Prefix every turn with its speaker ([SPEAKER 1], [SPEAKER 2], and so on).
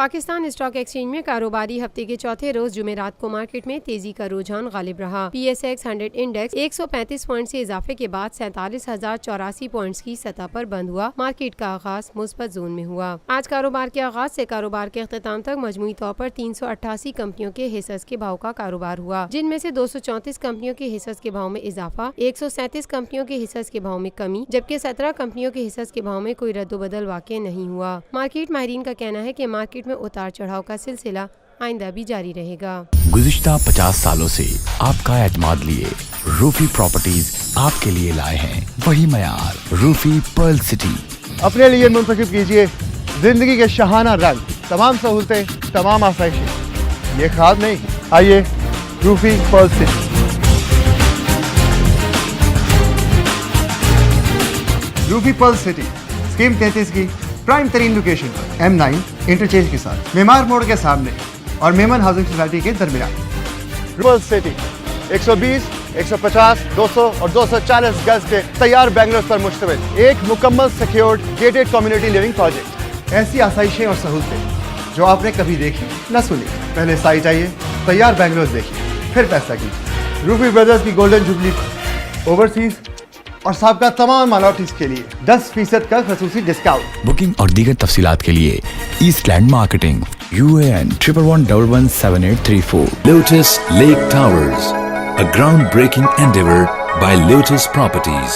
[SPEAKER 1] Pakistan stock exchange में कारोबारी हफ्ते के चौथे रोज जुमेरात को मार्केट में तेजी का रुझान गालिब रहा। PSX 100 इंडेक्स 135 पॉइंट से इजाफे के बाद 47,084 पॉइंट्स की सतह पर बंद हुआ। मार्केट का आगाज मुस्बत जोन में हुआ। आज कारोबार के आगाज से कारोबार के अख्ताम तक मजमूई तौर पर 388 कंपनियों के हिस्सों के भाव का कारोबार हुआ, जिनमें से 234 कंपनियों के हिस्सों के भाव में इजाफा, 137 कंपनियों के हिस्सों के भाव में कमी, जबकि 17 कंपनियों के हिस्सों के भाव में कोई रद्दोबदल वाक़ई नहीं हुआ। मार्केट माहिरीन का कहना है कि मार्केट में उतार चढ़ाव का सिलसिला आइंदा भी जारी रहेगा।
[SPEAKER 2] गुज़िश्ता 50 सालों से आपका एतमाद लिए रूफी प्रॉपर्टीज आपके लिए लाए हैं वही मयार, रूफी पर्ल सिटी।
[SPEAKER 3] अपने लिए मुंतखब कीजिए जिंदगी के शहाना रंग, तमाम सहूलतें, तमाम आसाइशें। ये ख्वाब नहीं, आइए Rufi Perl city. Rufi Perl city scheme 33 की प्राइम तरीन लोकेशन पर M9 इंटरचेंज के साथ मेमार मोड़ के सामने और मेमन हाउसिंग सोसाइटी के दरमियान। पर्ल सिटी 120, 150, 200 और 240 गज के तैयार बैंगलोर पर मुश्तमिल एक मुकम्मल secured gated community living project. ऐसी आसाइशें और सहूलतें जो आपने कभी देखी न सुनी। पहले साइट आइए, तैयार बैंगलोर देखिए, फिर फैसला कीजिए। रूफी ब्रदर्स की गोल्डन जुबली ओवरसीज और साबका तमाम माइनॉरिटीज के लिए 10% का खसूसी डिस्काउंट।
[SPEAKER 2] बुकिंग और दीगर तफसीलात के लिए ईस्टलैंड marketing UAN 11117834।
[SPEAKER 4] Lotus Lake Towers, a groundbreaking endeavor by Lotus Properties.